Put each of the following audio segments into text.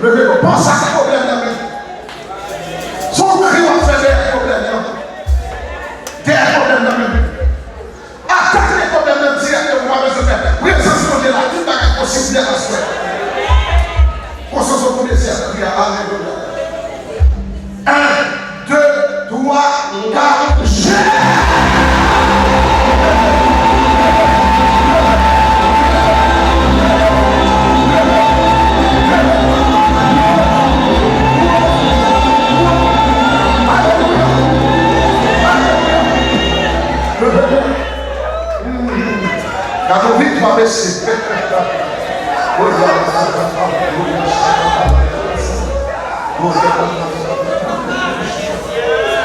Levez-vous. Pense à ce problème-là. Son cri va faire des problèmes. Des problèmes. Attaque les problèmes directement avec ce père. Présence de Dieu là, tout est possible à la soirée. Conscience au premier ciel. Alléluia. 1, 2, 3, 4, Jésus. La conviction va baisser.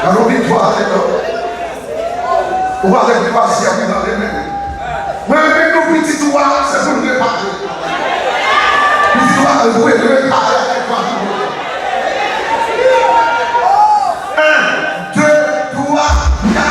La conviction va on va aller passer dans les mains. Mais nous, petit doigt, c'est pour nous réparer. Petit doigt, vous pouvez réparer avec moi. 1, 2, 3, 4.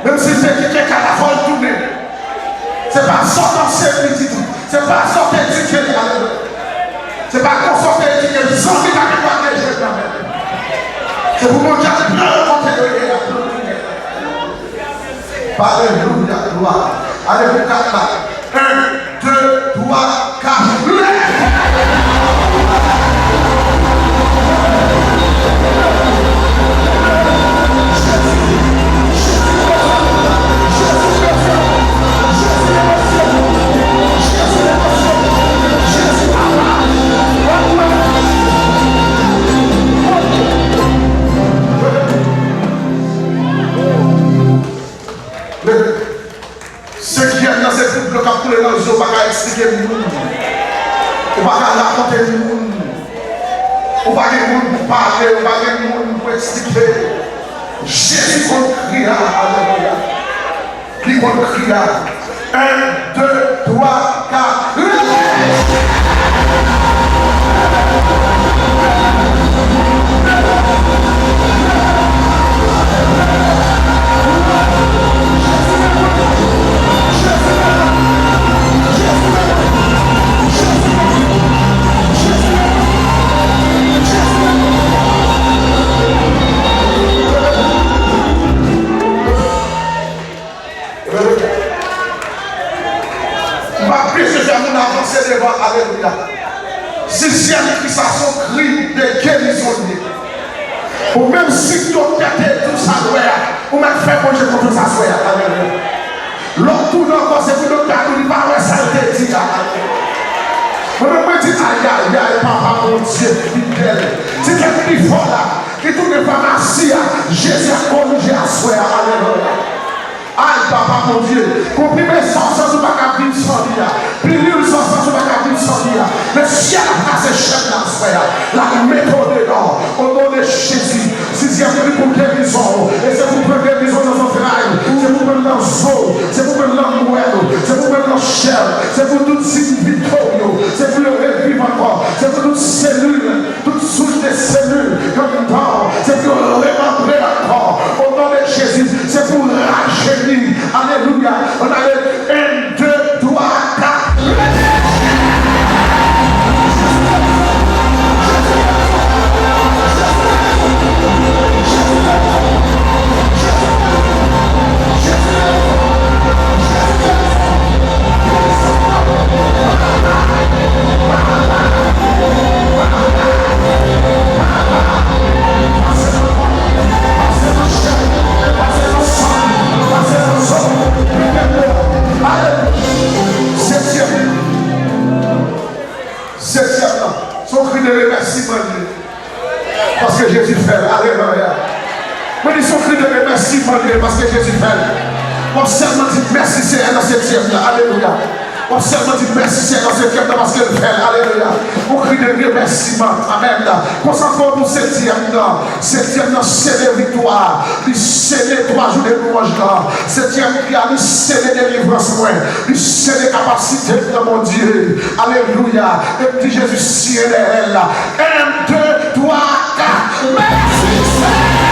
Même si c'est quelqu'un qui a la folle tournée, c'est pas sortir c'est tout, c'est pas sortir éduquer, c'est pas qu'on sortir éduquer, sans qu'il a pas de jeu c'est pour moi qui a plein de côté de alléluia, gloire. Alléluia, 1, 2, 3, 4. Ceux qui aiment dans ces groupes, le cap pour les gens, ils ne vont pas expliquer le monde. On va pas raconter le monde. On va pas le monde pour parler, on va pas le monde pour expliquer. Jésus cria, alléluia. Qui cria. 1, 2, 3, 4. Alléluia. Si c'est un cri, ça son cri de guérison. Ou même si tu as tout ça, ou même fait pour Dieu pour tout ça. Alléluia. L'autre tourne encore, c'est pour nous garder, il va ça te dit. On me dit, aïe, papa, mon Dieu, fidèle. Si tu es plus fort là, qui tourne les pharmacies, Jésus a corrigé à soi. Alléluia. Aïe, papa, mon Dieu, comprimez sans sur ma cabine sans dia, pilule sans sur ma cabine sans dia, le ciel a ses chefs dans ce frère, la méthode dedans, au nom de Jésus, sixième prix pour guérison, et c'est pour prendre guérison dans nos frères, c'est pour prendre dans os, c'est pour prendre dans moelle, c'est pour prendre dans chair, c'est pour toutes ces victoires, c'est pour le revivre encore, c'est pour toutes cellules, toutes souches de cellules, comme temps, c'est pour le remembrer encore, au nom de Jésus, c'est pour racheter. Alléluia. On a le 1, 2, 3, 4. Son cri de remerciement parce que Jésus fait. Alléluia. Mais ils sont cri de remerciement parce que Jésus fait. Mon serment dit merci Seigneur dans cette siècle. Alléluia. On seulement dit merci Seigneur, c'est quelqu'un parce qu'elle fait. Alléluia. On crie de remerciement. Amen. Concentrons pour septième temps. Septième temps, c'est la victoire. C'est les 3 jours de louange là. Septième prière, c'est les délivrances. C'est les capacités de mon Dieu. Alléluia. Et puis Jésus, si elle est là. 1, 2, 3, 4. Merci Seigneur.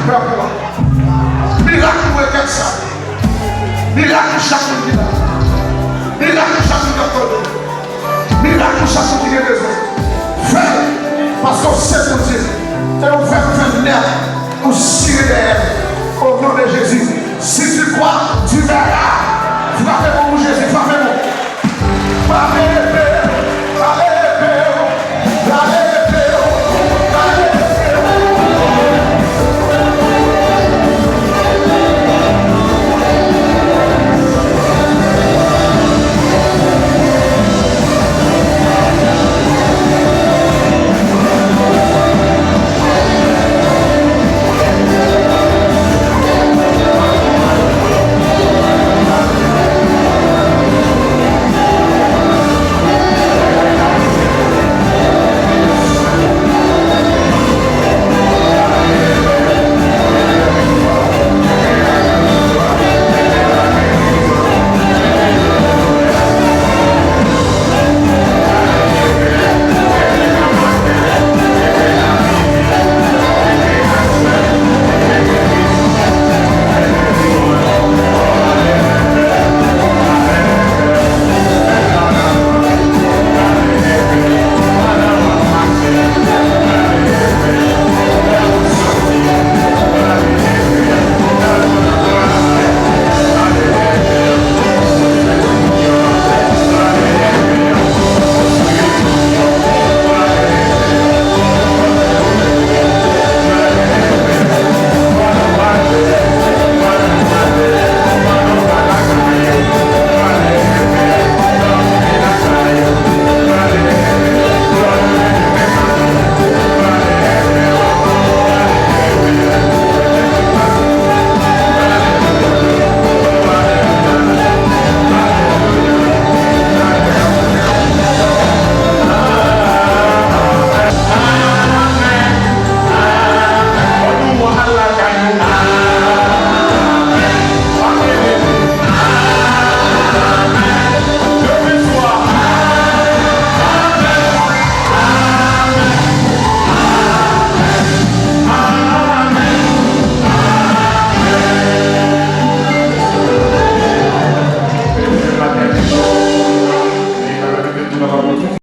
peuple. Miracle est comme ça. Miracle chaque monde qui là. Miracle chaque monde qui a miracle chaque monde qui a besoin. Fais, parce qu'on sait mon Dieu. Et on fait venir, on cirer derrière. Au nom de Jésus. Si tu crois, tu verras. Frappez-moi, Jésus, frappez-moi. Frappez-moi.